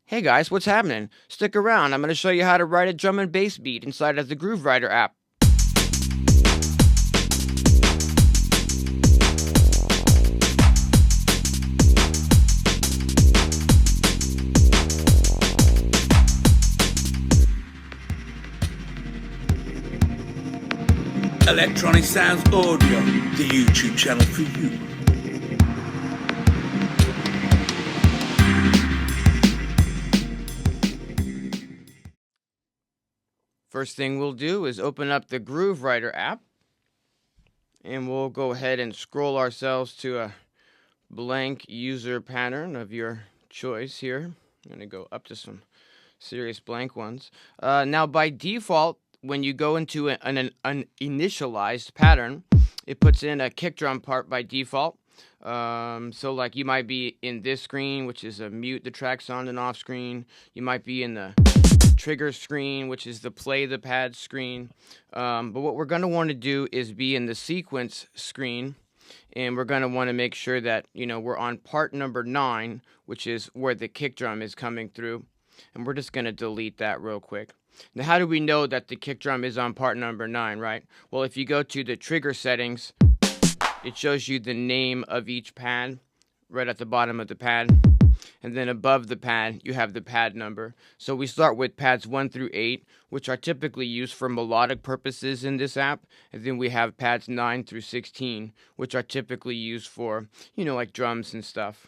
Hey guys, what's happening? Stick around, I'm going to show you how to write a drum and bass beat inside of the Groove Writer app. Electronisounds Audio, the YouTube channel for you. First thing we'll do is open up the Groove Writer app, and we'll go ahead and scroll ourselves to a blank user pattern of your choice here. I'm going to go up to some serious blank ones. Now, by default, when you go into an initialized pattern, it puts in a kick drum part by default. So like you might be in this screen, which is a mute the tracks on and off screen. You might be in the trigger screen, which is the play the pad screen. But what we're going to want to do is be in the sequence screen, and we're going to want to make sure that, we're on part number 9, which is where the kick drum is coming through. And we're just going to delete that real quick. Now, how do we know that the kick drum is on part number 9, right? Well, if you go to the trigger settings, it shows you the name of each pad right at the bottom of the pad. And then above the pad, you have the pad number. So we start with pads 1 through 8, which are typically used for melodic purposes in this app. And then we have pads 9 through 16, which are typically used for, like drums and stuff.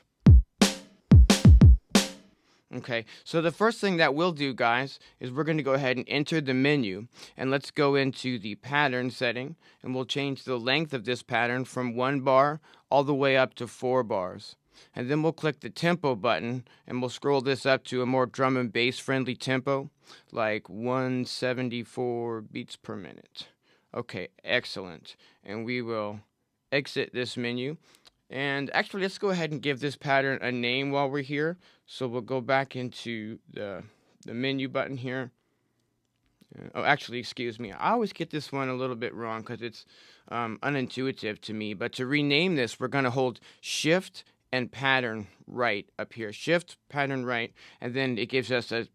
Okay, so the first thing that we'll do, guys, is we're going to go ahead and enter the menu. And let's go into the pattern setting, and we'll change the length of this pattern from 1 bar all the way up to 4 bars. And then we'll click the tempo button, and we'll scroll this up to a more drum and bass friendly tempo, like 174 beats per minute. Okay, excellent. And we will exit this menu. And actually, let's go ahead and give this pattern a name while we're here. So we'll go back into the menu button here. Oh, actually, excuse me. I always get this one a little bit wrong because it's unintuitive to me. But to rename this, we're going to hold Shift and pattern right up here. Shift, pattern right, and then it gives us a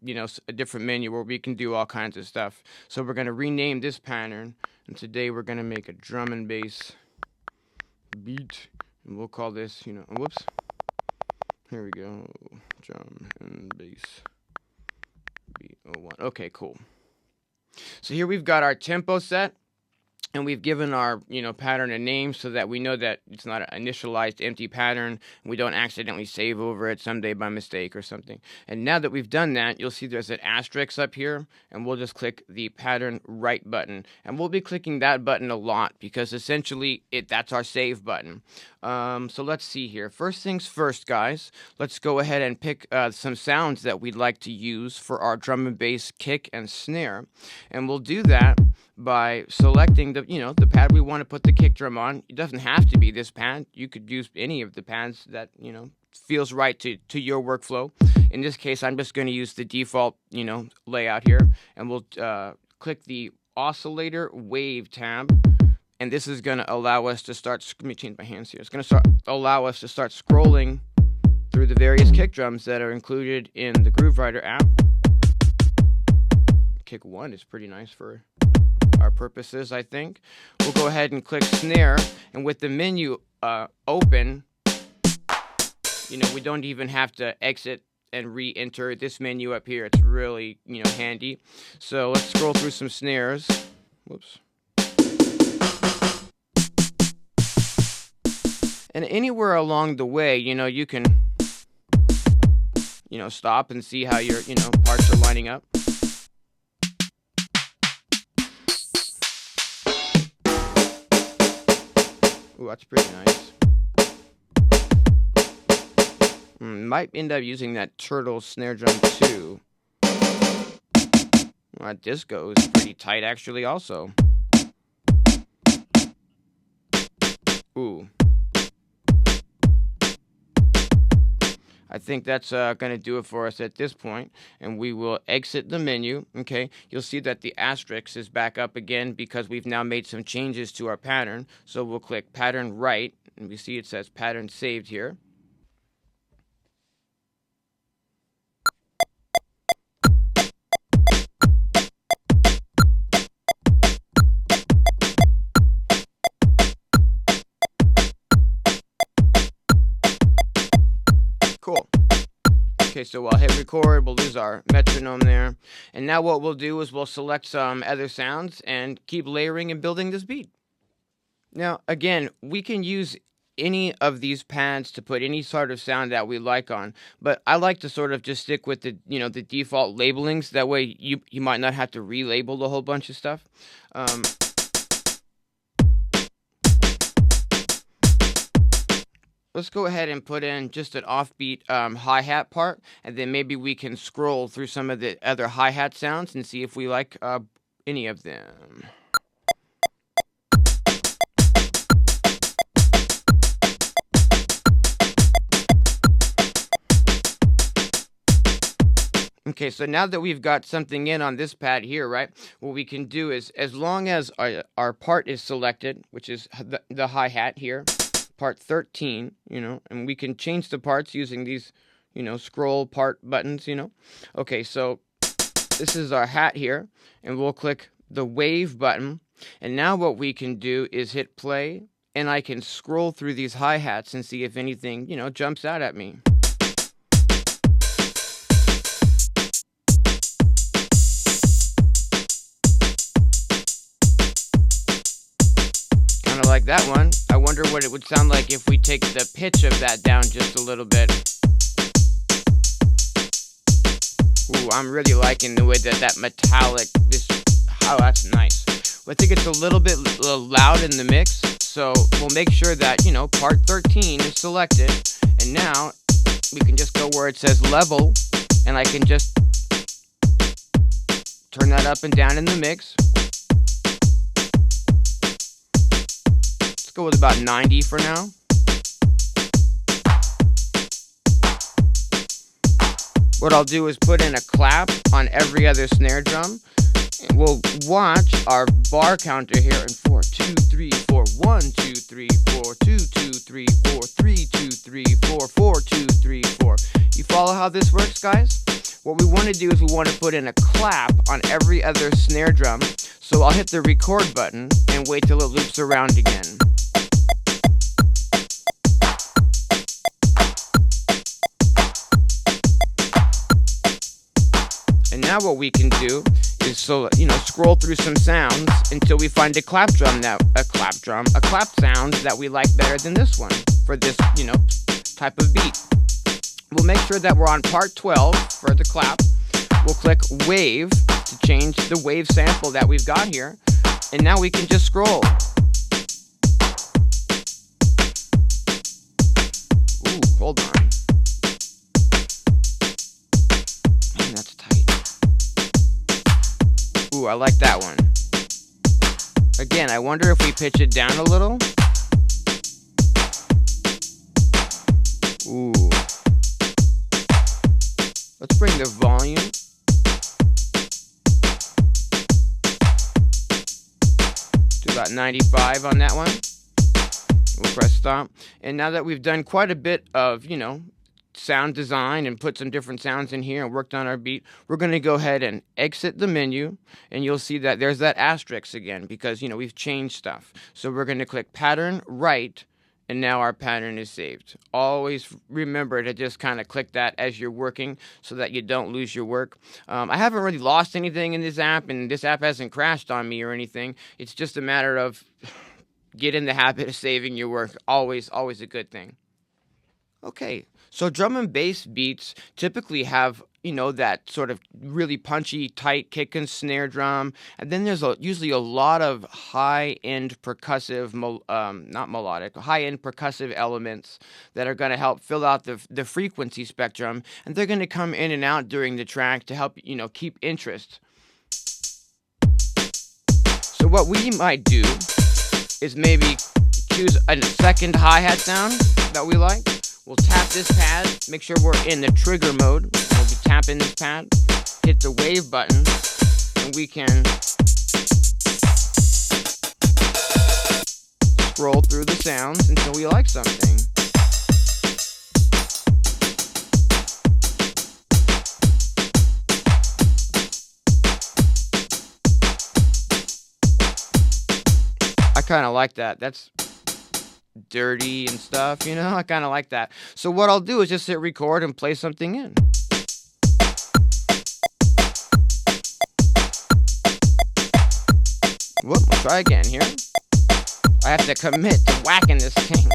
different menu where we can do all kinds of stuff. So we're going to rename this pattern, and today we're going to make a drum and bass beat, and we'll call this, whoops. Here we go. Drum and bass beat 01. Okay, cool. So here we've got our tempo set. And we've given our, pattern a name so that we know that it's not an initialized empty pattern. And we don't accidentally save over it someday by mistake or something. And now that we've done that, you'll see there's an asterisk up here. And we'll just click the pattern right button. And we'll be clicking that button a lot because essentially that's our save button. So let's see here. First things first, guys. Let's go ahead and pick some sounds that we'd like to use for our drum and bass kick and snare. And we'll do that by selecting the pad we want to put the kick drum on. It doesn't have to be this pad. You could use any of the pads that feels right to your workflow. In this case, I'm just going to use the default layout here, and we'll click the oscillator wave tab, and this is going to allow us to start. Let me change my hands here. It's going to allow us to start scrolling through the various kick drums that are included in the Groove Writer app. Kick 1 is pretty nice for our purposes, I think. We'll go ahead and click snare, and with the menu open, we don't even have to exit and re-enter this menu up here. It's really, handy. So let's scroll through some snares. Whoops. And anywhere along the way, you can, stop and see how your, parts are lining up. Ooh, that's pretty nice. Might end up using that turtle snare drum too. Well, that disco is pretty tight actually also. Ooh. I think that's going to do it for us at this point, and we will exit the menu. Okay, you'll see that the asterisk is back up again because we've now made some changes to our pattern. So we'll click pattern right, and we see it says pattern saved here. Okay, so I'll hit record, we'll lose our metronome there. And now what we'll do is we'll select some other sounds and keep layering and building this beat. Now, again, we can use any of these pads to put any sort of sound that we like on, but I like to sort of just stick with the, the default labelings. That way you might not have to relabel a whole bunch of stuff. Let's go ahead and put in just an offbeat hi-hat part, and then maybe we can scroll through some of the other hi-hat sounds and see if we like any of them. Okay, so now that we've got something in on this pad here, right, what we can do is, as long as our part is selected, which is the hi-hat here, part 13, and we can change the parts using these, scroll part buttons, Okay, so this is our hat here, and we'll click the wave button, and now what we can do is hit play, and I can scroll through these hi-hats and see if anything, jumps out at me. Kind of like that one. I wonder what it would sound like if we take the pitch of that down just a little bit. Ooh, I'm really liking the way that metallic, oh, that's nice. I think it's a little bit loud in the mix, so we'll make sure that, part 13 is selected, and now we can just go where it says level, and I can just turn that up and down in the mix. Go with about 90 for now. What I'll do is put in a clap on every other snare drum, and we'll watch our bar counter here in 4, 2, 3, 4, 1, 2, 3, 4, 2, 2, 3, 4, 3, 2, 3, 4, 4, 2, 3, 4. You follow how this works, guys? What we want to do is we want to put in a clap on every other snare drum. So I'll hit the record button and wait till it loops around again. And now what we can do is scroll through some sounds until we find a clap sound that we like better than this one for this, type of beat. We'll make sure that we're on part 12 for the clap. We'll click wave to change the wave sample that we've got here. And now we can just scroll. Ooh, hold on. Man, that's tight. Ooh, I like that one. Again, I wonder if we pitch it down a little. Ooh. Let's bring the volume. To about 95 on that one. We'll press stop. And now that we've done quite a bit of, sound design and put some different sounds in here and worked on our beat, we're going to go ahead and exit the menu, and you'll see that there's that asterisk again because, we've changed stuff. So we're going to click pattern right, and now our pattern is saved. Always remember to just kind of click that as you're working so that you don't lose your work. I haven't really lost anything in this app, and this app hasn't crashed on me or anything. It's just a matter of get in the habit of saving your work. Always a good thing. Okay, so drum and bass beats typically have, that sort of really punchy, tight kick and snare drum. And then there's usually a lot of high-end percussive, not melodic, high-end percussive elements that are going to help fill out the frequency spectrum. And they're going to come in and out during the track to help, keep interest. So what we might do is maybe choose a second hi-hat sound that we like. We'll tap this pad, make sure we're in the trigger mode. We'll be tapping this pad, hit the wave button, and we can scroll through the sounds until we like something. I kind of like that. That's dirty and stuff, I kind of like that. So what I'll do is just hit record and play something in. Whoop, we'll try again here. I have to commit to whacking this thing.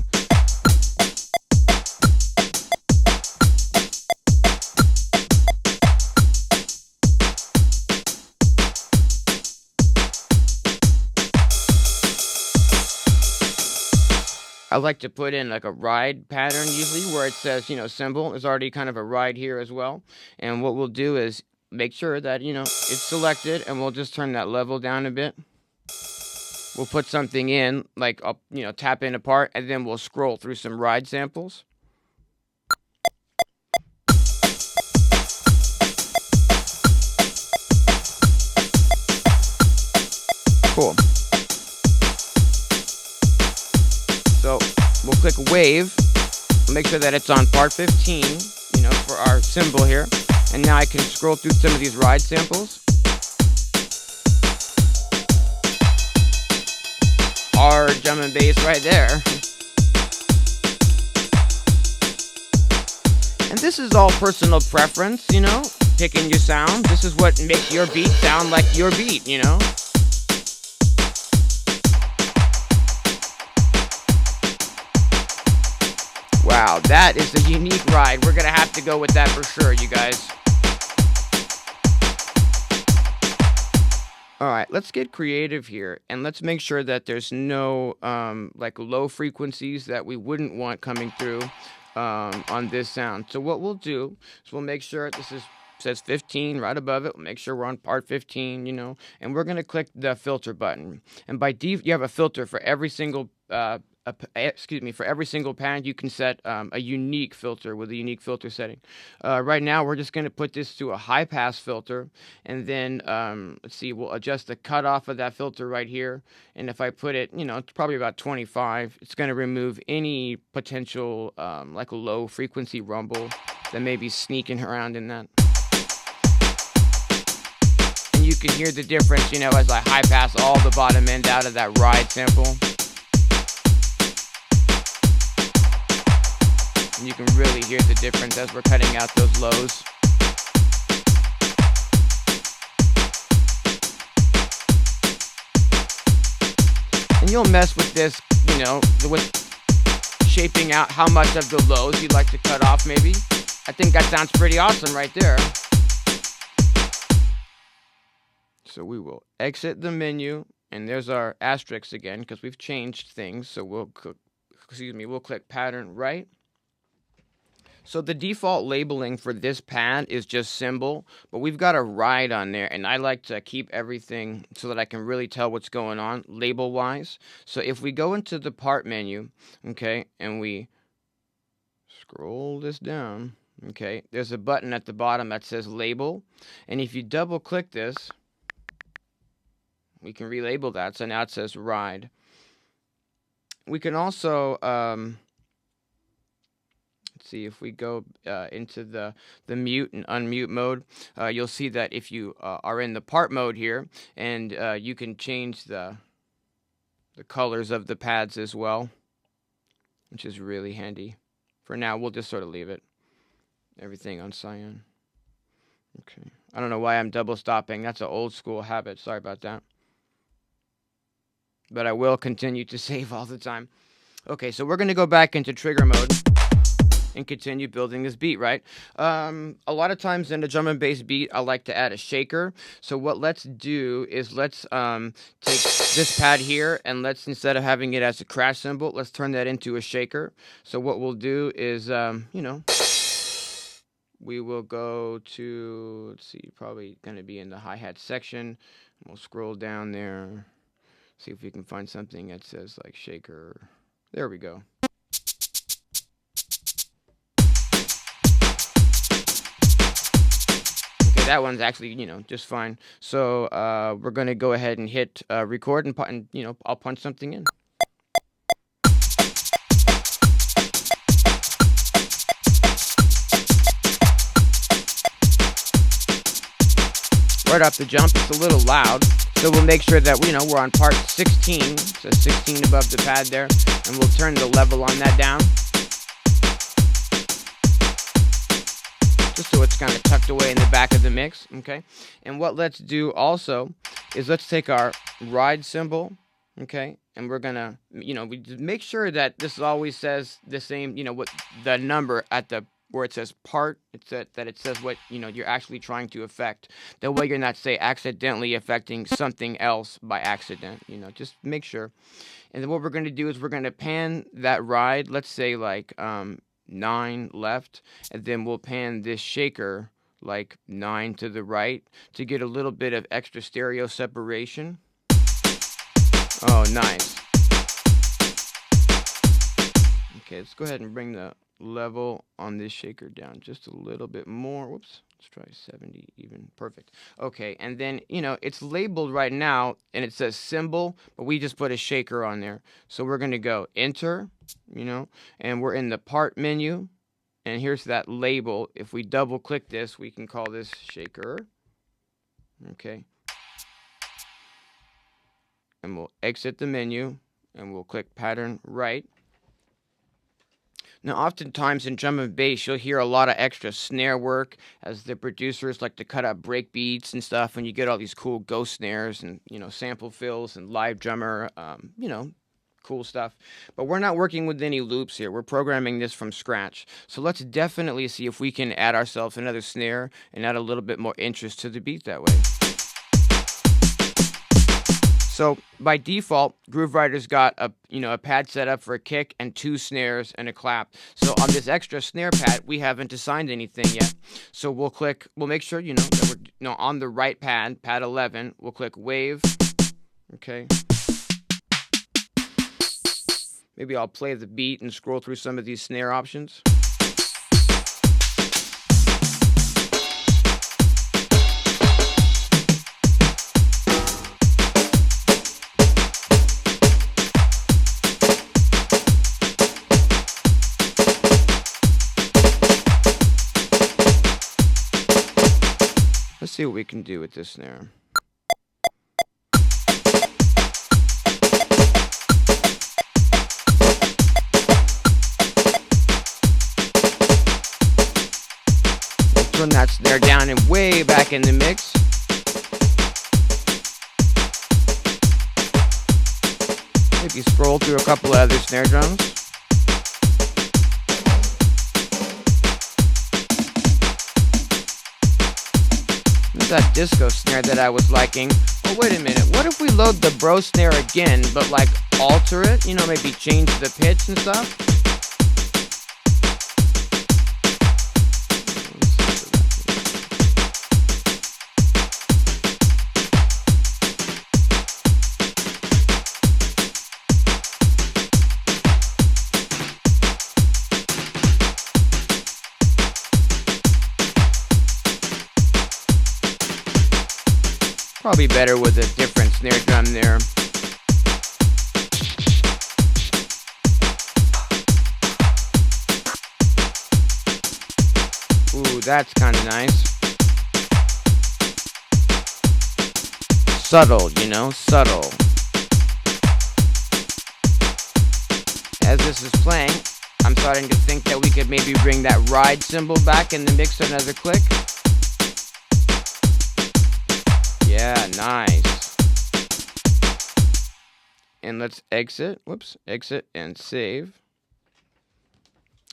I like to put in like a ride pattern usually where it says, cymbal. There's already kind of a ride here as well. And what we'll do is make sure that, it's selected, and we'll just turn that level down a bit. We'll put something in, like, tap in a part, and then we'll scroll through some ride samples. Cool. So we'll click wave, make sure that it's on part 15, for our cymbal here. And now I can scroll through some of these ride samples. Hard drum and bass right there. And this is all personal preference, picking your sound. This is what makes your beat sound like your beat, Wow, that is a unique ride. We're gonna have to go with that for sure, you guys. Alright, let's get creative here, and let's make sure that there's no low frequencies that we wouldn't want coming through on this sound. So what we'll do is we'll make sure says 15 right above it. We'll make sure we're on part 15, and we're gonna click the filter button. And by default, you have a filter for every single for every single pad. You can set a unique filter with a unique filter setting. Right now, we're just going to put this to a high pass filter, and then let's see, we'll adjust the cutoff of that filter right here. And if I put it, it's probably about 25. It's going to remove any potential like a low frequency rumble that may be sneaking around in that. And you can hear the difference, as I high pass all the bottom end out of that ride sample. And you can really hear the difference as we're cutting out those lows. And you'll mess with this, with shaping out how much of the lows you'd like to cut off maybe. I think that sounds pretty awesome right there. So we will exit the menu, and there's our asterisk again because we've changed things. So we'll click pattern right. So the default labeling for this pad is just cymbal, but we've got a ride on there, and I like to keep everything so that I can really tell what's going on label-wise. So if we go into the part menu, okay, and we scroll this down, okay, there's a button at the bottom that says label, and if you double-click this, we can relabel that, so now it says ride. We can also see if we go into the mute and unmute mode, you'll see that if you are in the part mode here, and you can change the colors of the pads as well, which is really handy. For now, we'll just sort of leave it. Everything on cyan. Okay. I don't know why I'm double stopping. That's an old school habit. Sorry about that. But I will continue to save all the time. Okay, so we're going to go back into trigger mode and continue building this beat, right? A lot of times in a drum and bass beat, I like to add a shaker. So what let's do is let's take this pad here, and let's, instead of having it as a crash cymbal, let's turn that into a shaker. So what we'll do is, we will go to, let's see, probably going to be in the hi-hat section. We'll scroll down there, see if we can find something that says like shaker. There we go. That one's actually, just fine. So we're going to go ahead and hit record, and I'll punch something in. Right off the jump, it's a little loud. So we'll make sure that, we're on part 16. So 16 above the pad there. And we'll turn the level on that down, just so it's kind of tucked away in the back of the mix, okay? And what let's do also is let's take our ride cymbal, okay, and we're gonna, we just make sure that this always says the same, what the number at the where it says part, that it says what you're actually trying to affect. That way you're not, say, accidentally affecting something else by accident. Just make sure. And then what we're gonna do is we're gonna pan that ride. Let's say like 9 left, and then we'll pan this shaker like 9 to the right to get a little bit of extra stereo separation. Oh, nice. Okay, let's go ahead and bring the level on this shaker down just a little bit more. Whoops. Let's try 70 even. Perfect. Okay, and then, it's labeled right now, and it says cymbal, but we just put a shaker on there. So we're going to go enter, and we're in the part menu, and here's that label. If we double click this, we can call this shaker. Okay. And we'll exit the menu, and we'll click pattern right. Now, oftentimes in drum and bass, you'll hear a lot of extra snare work as the producers like to cut out break beats and stuff, and you get all these cool ghost snares and, sample fills and live drummer, cool stuff. But we're not working with any loops here. We're programming this from scratch. So let's definitely see if we can add ourselves another snare and add a little bit more interest to the beat that way. So by default, Groovewriter's got a pad set up for a kick and 2 snares and a clap. So on this extra snare pad, we haven't assigned anything yet. So we'll make sure that we're on the right pad, pad 11. We'll click wave. Okay. Maybe I'll play the beat and scroll through some of these snare options. Let's see what we can do with this snare. Let's turn that snare down and way back in the mix. Maybe scroll through a couple of other snare drums. That disco snare that I was liking. Oh, wait a minute. What if we load the bro snare again, but like alter it? Maybe change the pitch and stuff? Probably better with a different snare drum there. Ooh, that's kind of nice. Subtle, subtle. As this is playing, I'm starting to think that we could maybe bring that ride cymbal back in the mix another click. Yeah, nice. And let's exit. Whoops. Exit and save.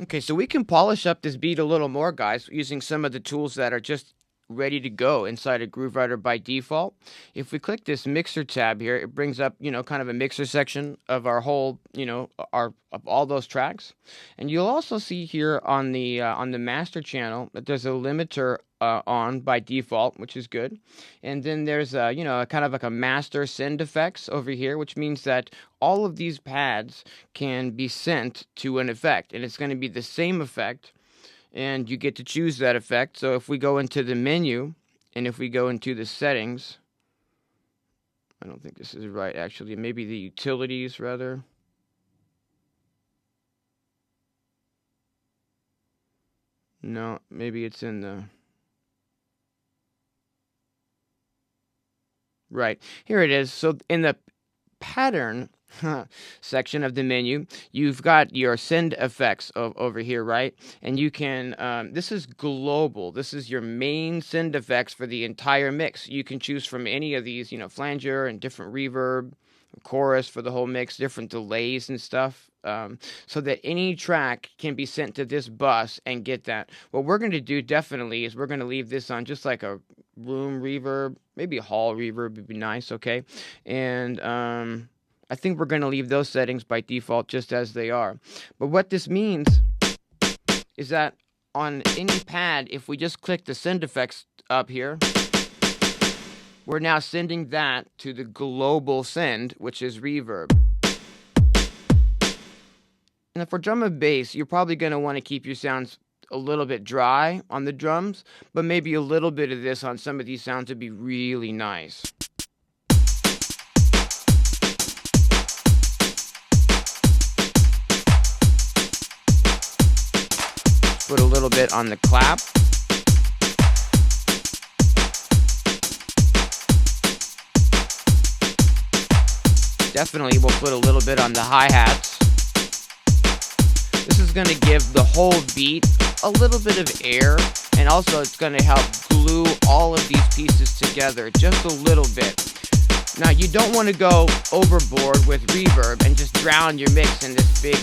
Okay, so we can polish up this beat a little more, guys, using some of the tools that are just ready to go inside of Groovewriter by default. If we click this mixer tab here, it brings up, kind of a mixer section of our whole, of all those tracks. And you'll also see here on the master channel that there's a limiter on by default, which is good. And then there's kind of like a master send effects over here, which means that all of these pads can be sent to an effect, and it's going to be the same effect, and you get to choose that effect. So if we go into the menu, and if we go into the settings, I don't think this is right, actually. Maybe the utilities, rather. No, maybe it's in the... Right, here it is. So in the pattern section of the menu, you've got your send effects over here, right? And you can, this is global. This is your main send effects for the entire mix. You can choose from any of these, flanger and different reverb, chorus for the whole mix, different delays and stuff. So that any track can be sent to this bus and get that. What we're going to do definitely is we're going to leave this on just like a room reverb, maybe a hall reverb would be nice, okay? And I think we're going to leave those settings by default just as they are. But what this means is that on any pad, if we just click the send effects up here, we're now sending that to the global send, which is reverb. And for drum and bass, you're probably going to want to keep your sounds a little bit dry on the drums, but maybe a little bit of this on some of these sounds would be really nice. Put a little bit on the clap. Definitely we'll put a little bit on the hi-hats. This is going to give the whole beat a little bit of air, and also it's going to help glue all of these pieces together just a little bit. Now you don't want to go overboard with reverb and just drown your mix in this big,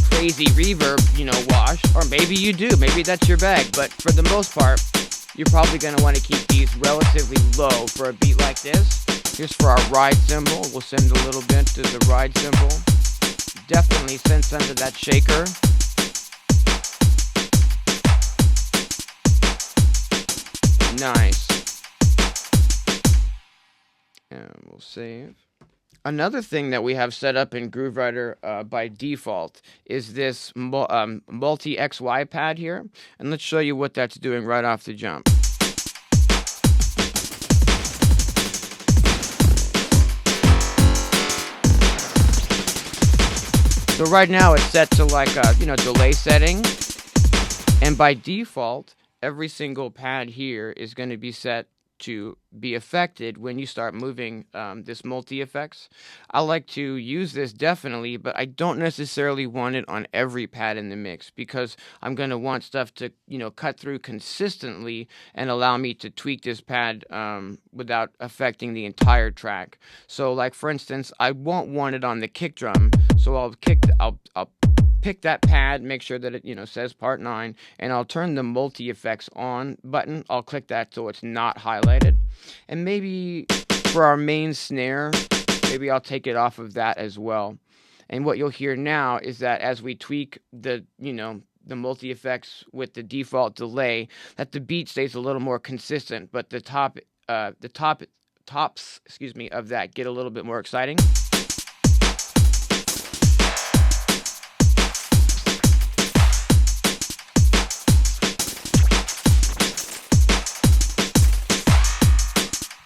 crazy reverb, wash, or maybe you do, maybe that's your bag, but for the most part, you're probably going to want to keep these relatively low for a beat like this. Here's for our ride cymbal, we'll send a little bit to the ride cymbal. Definitely send some to that shaker. Nice. And we'll save. Another thing that we have set up in GrooveWriter by default is this multi-XY pad here. And let's show you what that's doing right off the jump. So right now it's set to like a, delay setting. And by default, every single pad here is going to be set to be affected when you start moving this multi-effects. I like to use this definitely, but I don't necessarily want it on every pad in the mix because I'm going to want stuff to, cut through consistently and allow me to tweak this pad without affecting the entire track. So like for instance, I won't want it on the kick drum, so I'll pick that pad, make sure that it says part 9, and I'll turn the multi-effects on button. I'll click that so it's not highlighted. And maybe for our main snare, maybe I'll take it off of that as well. And what you'll hear now is that as we tweak the multi-effects with the default delay, that the beat stays a little more consistent, but the tops of that get a little bit more exciting.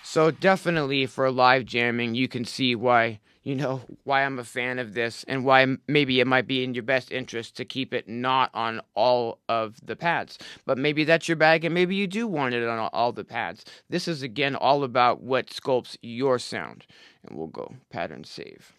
So definitely for live jamming, you can see why I'm a fan of this and why maybe it might be in your best interest to keep it not on all of the pads. But maybe that's your bag and maybe you do want it on all the pads. This is again all about what sculpts your sound. And we'll go pattern save.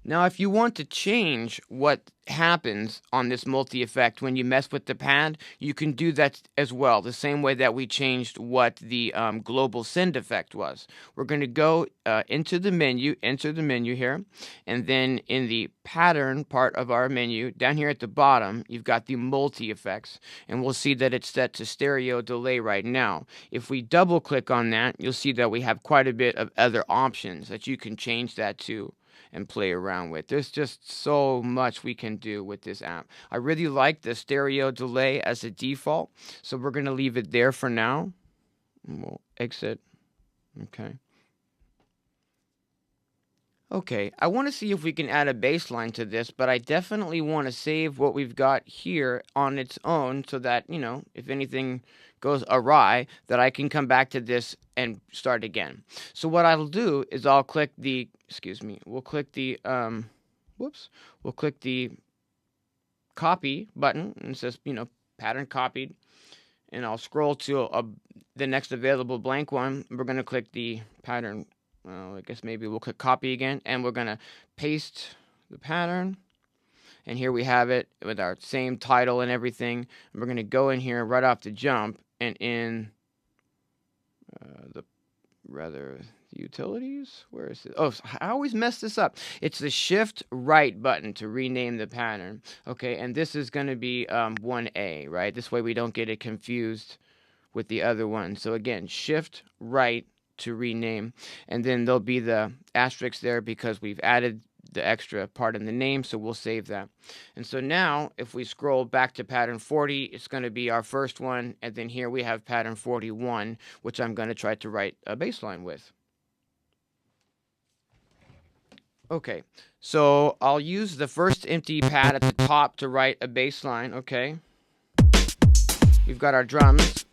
Now, if you want to change what happens on this multi-effect when you mess with the pad, you can do that as well, the same way that we changed what the global send effect was. We're going to go into the menu, enter the menu here, and then in the pattern part of our menu, down here at the bottom, you've got the multi-effects, and we'll see that it's set to stereo delay right now. If we double-click on that, you'll see that we have quite a bit of other options that you can change that to and play around with. There's just so much we can do with this app. I really like the stereo delay as a default, so we're going to leave it there for now. We'll exit. Okay, I want to see if we can add a bassline to this, but I definitely want to save what we've got here on its own so that, if anything goes awry, that I can come back to this and start again. So what I'll do is I'll click the, we'll click the copy button, and it says, pattern copied, and I'll scroll to the next available blank one. We're going to click the pattern well, I guess maybe we'll click copy again, and we're going to paste the pattern. And here we have it with our same title and everything. And we're going to go in here right off the jump and in the utilities. Where is it? Oh, I always mess this up. It's the shift right button to rename the pattern. Okay, and this is going to be 1A, right? This way we don't get it confused with the other one. So again, shift right to rename, and then there'll be the asterisk there because we've added the extra part in the name, so we'll save that. And so now if we scroll back to pattern 40, it's going to be our first one, and then here we have pattern 41, which I'm going to try to write a bass line with. Okay, so I'll use the first empty pad at the top to write a bass line. Okay, we've got our drums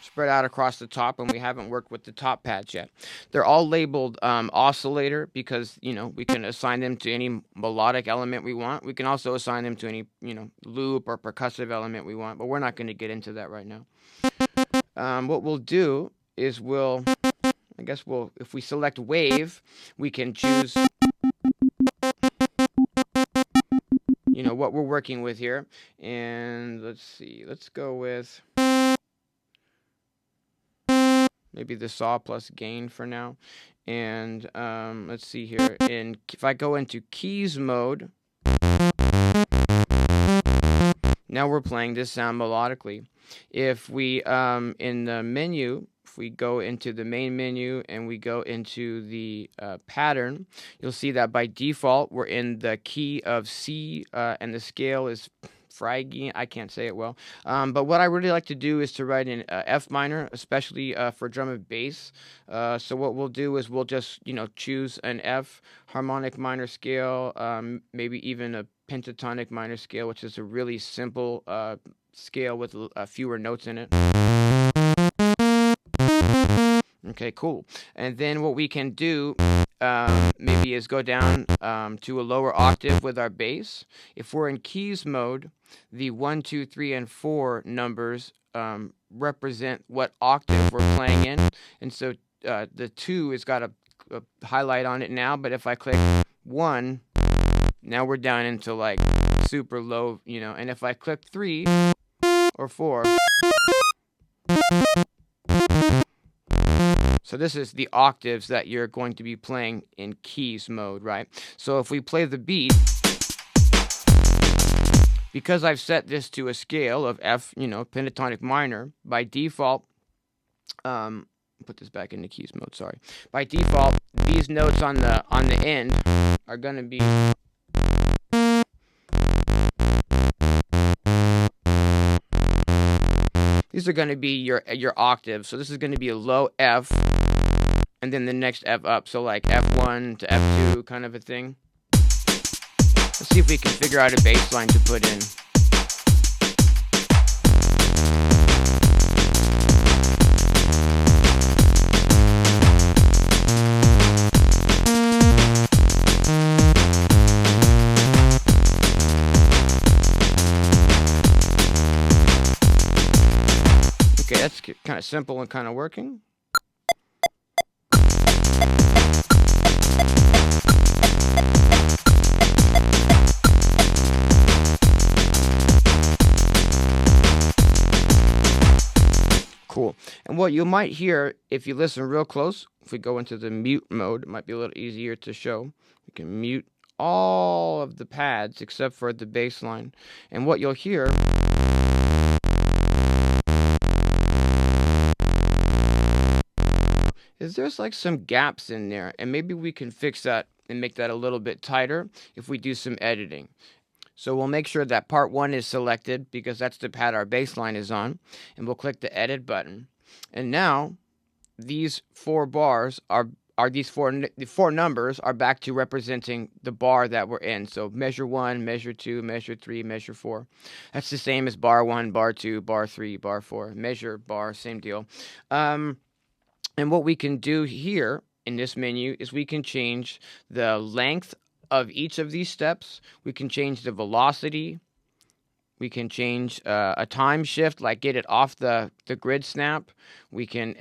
spread out across the top, and we haven't worked with the top pads yet. They're all labeled oscillator because, you know, we can assign them to any melodic element we want. We can also assign them to any, you know, loop or percussive element we want, but we're not going to get into that right now. What we'll do is if we select wave, we can choose, you know, what we're working with here. And let's see, let's go with maybe the saw plus gain for now. And let's see here. And if I go into keys mode, now we're playing this sound melodically. If we, in the menu, if we go into the main menu and we go into the pattern, you'll see that by default we're in the key of C, and the scale is Fraggy. I can't say it well. But what I really like to do is to write in F minor, especially for drum and bass. So what we'll do is we'll just, you know, choose an F harmonic minor scale, maybe even a pentatonic minor scale, which is a really simple scale with fewer notes in it. Okay, cool. And then what we can do maybe is go down to a lower octave with our bass. If we're in keys mode, the 1, 2, 3, and 4 numbers represent what octave we're playing in. And so the 2 has got a highlight on it now, but if I click 1, now we're down into like super low, you know, and if I click 3 or 4, so this is the octaves that you're going to be playing in keys mode, right? So if we play the beat, because I've set this to a scale of F, you know, pentatonic minor, by default, put this back into keys mode, sorry. By default, these notes on the end are going to be your octave. So this is going to be a low F, and then the next F up. So like F1 to F2 kind of a thing. Let's see if we can figure out a bass line to put in. Okay, that's kind of simple and kind of working. Cool. And what you might hear if you listen real close, if we go into the mute mode, it might be a little easier to show. We can mute all of the pads except for the bass line. And what you'll hear is there's like some gaps in there, and maybe we can fix that and make that a little bit tighter if we do some editing. So we'll make sure that part 1 is selected because that's the pad our bass line is on, and we'll click the edit button. And now these 4 bars the 4 numbers are back to representing the bar that we're in. So measure 1, measure 2, measure 3, measure 4. That's the same as bar 1, bar 2, bar 3, bar 4. Measure, bar, same deal. And what we can do here in this menu is we can change the length of each of these steps. We can change the velocity, We can change a time shift, like get it off the grid snap. We can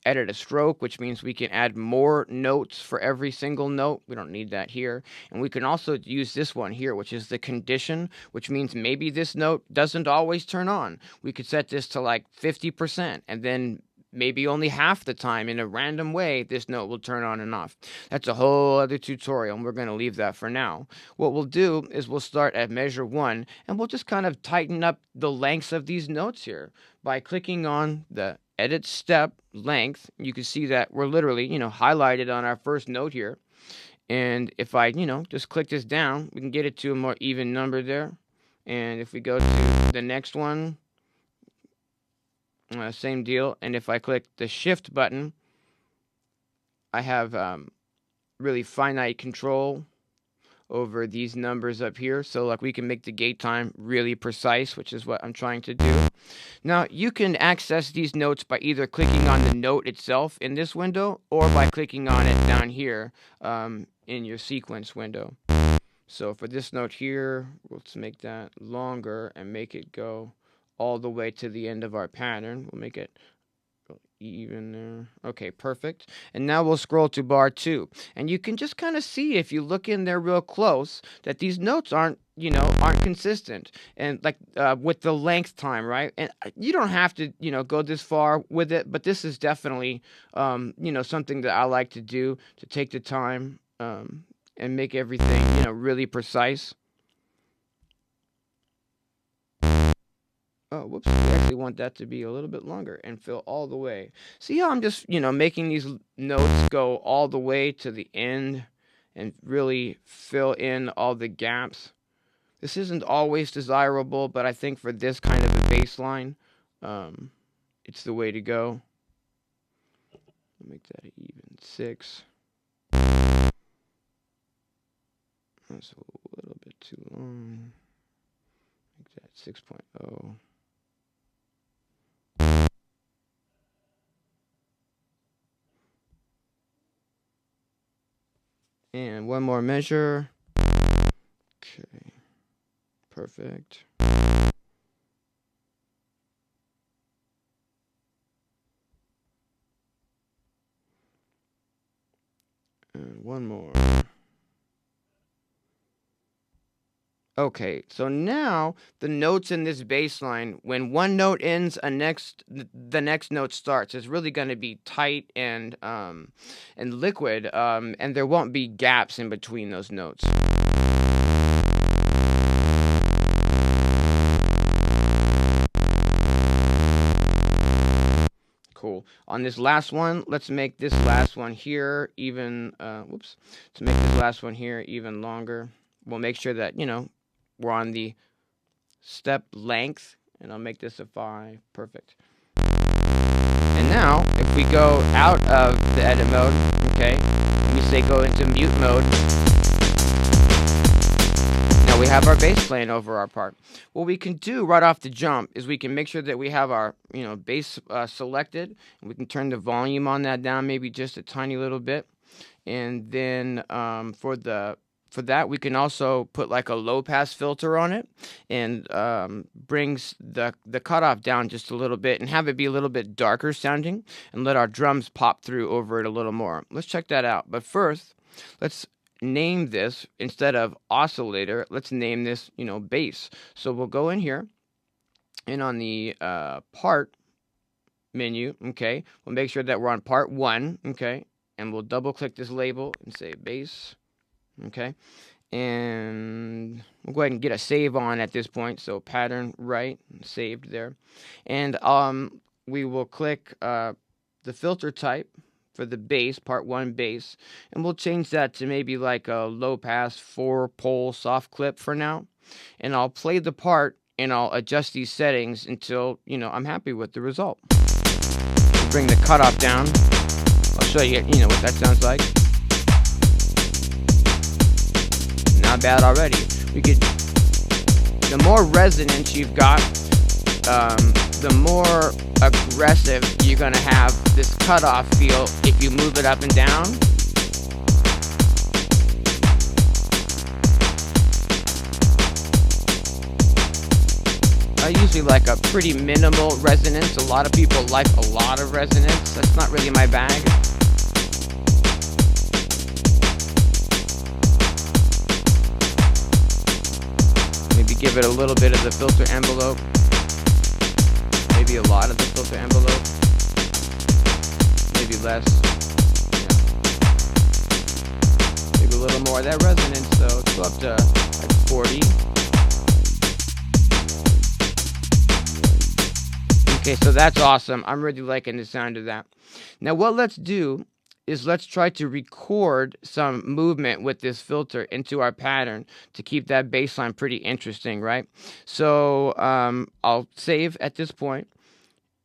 edit a stroke, which means we can add more notes for every single note. We don't need that here. And we can also use this one here, which is the condition, which means maybe this note doesn't always turn on. We could set this to like 50%, and then maybe only half the time in a random way this note will turn on and off. That's a whole other tutorial, and we're going to leave that for now. What we'll do is we'll start at measure 1, and we'll just kind of tighten up the lengths of these notes here by clicking on the edit step length. You can see that we're literally, highlighted on our first note here. And if I, just click this down, we can get it to a more even number there. And if we go to the next one, same deal. And if I click the shift button, I have really finite control over these numbers up here. So like we can make the gate time really precise, which is what I'm trying to do. Now you can access these notes by either clicking on the note itself in this window or by clicking on it down here in your sequence window. So for this note here, let's make that longer and make it go all the way to the end of our pattern. We'll make it even there. Okay, perfect. And now we'll scroll to bar 2. And you can just kind of see, if you look in there real close, that these notes aren't consistent. And like with the length time, right? And you don't have to, go this far with it, but this is definitely, something that I like to do, to take the time and make everything, really precise. Oh, whoops, we actually want that to be a little bit longer and fill all the way. See how I'm just, making these notes go all the way to the end and really fill in all the gaps. This isn't always desirable, but I think for this kind of a bass line, it's the way to go. Make that even 6. That's a little bit too long. Make that 6.0. And one more measure. Okay, perfect. And one more. Okay, so now the notes in this bass line, when one note ends, the next note starts. It's really going to be tight and liquid, and there won't be gaps in between those notes. Cool. On this last one, let's make this last one here even. Let's make this last one here even longer. We'll make sure that we're on the step length, and I'll make this a 5. Perfect. And now, if we go out of the edit mode, okay, and we say go into mute mode, now we have our bass playing over our part. What we can do right off the jump is we can make sure that we have our bass selected, and we can turn the volume on that down maybe just a tiny little bit. And then for that, we can also put like a low pass filter on it, and brings the cutoff down just a little bit and have it be a little bit darker sounding, and let our drums pop through over it a little more. Let's check that out. But first, let's name this, instead of oscillator, let's name this, bass. So we'll go in here, and on the part menu, okay, we'll make sure that we're on part 1, okay, and we'll double click this label and say bass. Okay, and we'll go ahead and get a save on at this point. So pattern right, saved there. And we will click the filter type for the bass, part 1 bass, and we'll change that to maybe like a low pass 4-pole soft clip for now. And I'll play the part, and I'll adjust these settings until I'm happy with the result. Bring the cutoff down. I'll show you what that sounds like. Not bad already. The more resonance you've got, the more aggressive you're gonna have this cutoff feel if you move it up and down. I usually like a pretty minimal resonance. A lot of people like a lot of resonance. That's not really my bag. Maybe give it a little bit of the filter envelope. Maybe a lot of the filter envelope. Maybe less. Yeah. Maybe a little more of that resonance, so let's go up to like 40. Okay, so that's awesome. I'm really liking the sound of that. Now what let's do is let's try to record some movement with this filter into our pattern to keep that bass line pretty interesting, right? So I'll save at this point,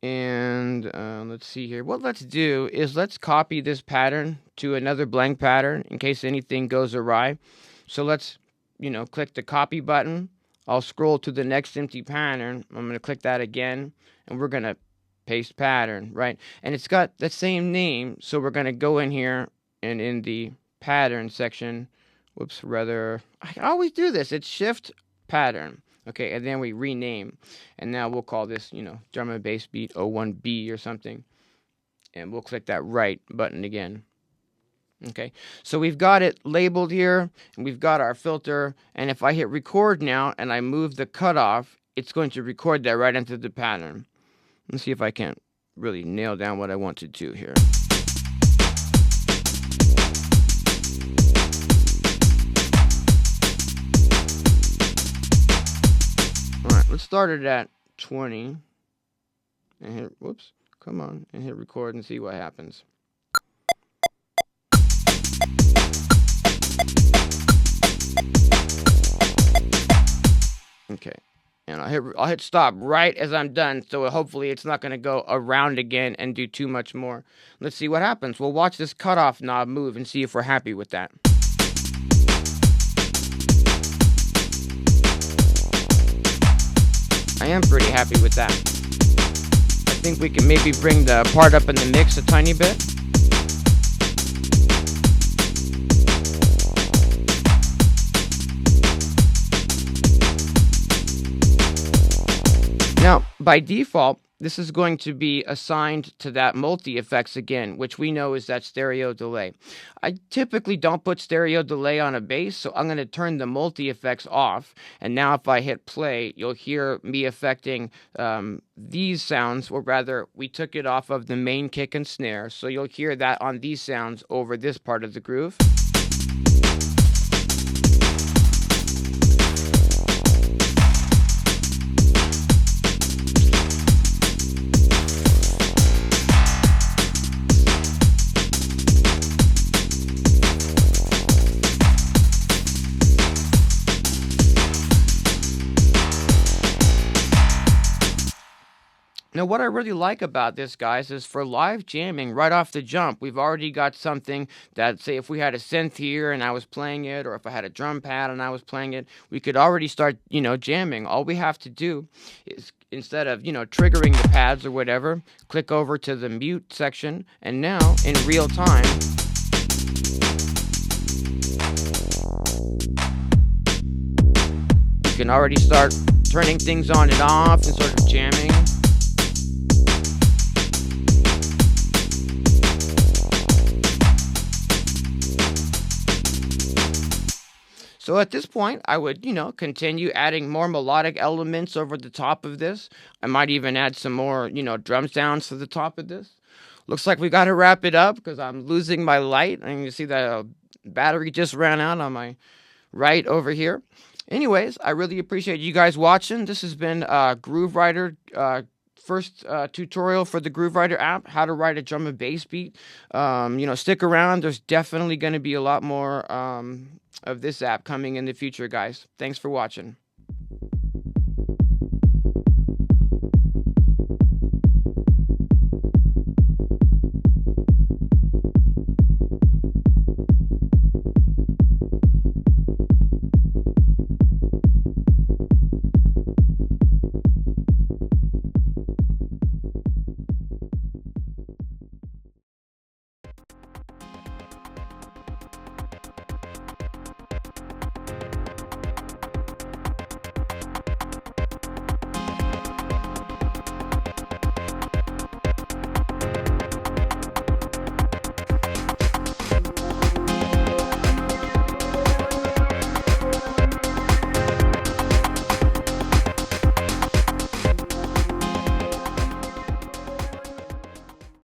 and let's see here. What let's do is let's copy this pattern to another blank pattern in case anything goes awry. So let's, click the copy button. I'll scroll to the next empty pattern. I'm going to click that again, and we're going to paste pattern, right? And it's got the same name, so we're going to go in here and in the pattern section, I always do this. It's shift pattern. Okay, and then we rename. And now we'll call this, drum and bass beat 01B or something. And we'll click that right button again. Okay, so we've got it labeled here, and we've got our filter, and if I hit record now and I move the cutoff, it's going to record that right into the pattern. Let's see if I can really nail down what I want to do here. Alright, let's start it at 20, and hit, and hit record and see what happens. Okay, and I'll hit stop right as I'm done, so hopefully it's not going to go around again and do too much more. Let's see what happens. We'll watch this cutoff knob move and see if we're happy with that. I am pretty happy with that. I think we can maybe bring the part up in the mix a tiny bit. Now, by default, this is going to be assigned to that multi-effects again, which we know is that stereo delay. I typically don't put stereo delay on a bass, so I'm going to turn the multi-effects off. And now if I hit play, you'll hear me affecting these sounds, or rather, we took it off of the main kick and snare, so you'll hear that on these sounds over this part of the groove. Now, what I really like about this, guys, is for live jamming right off the jump, we've already got something that, say, if we had a synth here and I was playing it, or if I had a drum pad and I was playing it, we could already start, jamming. All we have to do is, instead of, triggering the pads or whatever, click over to the mute section, and now, in real time, you can already start turning things on and off and sort of jamming. So at this point, I would, continue adding more melodic elements over the top of this. I might even add some more, drum sounds to the top of this. Looks like we got to wrap it up because I'm losing my light. And you see that battery just ran out on my right over here. Anyways, I really appreciate you guys watching. This has been Groove Writer, first tutorial for the Groove Writer app, how to write a drum and bass beat. Stick around. There's definitely going to be a lot more of this app coming in the future, guys. Thanks for watching.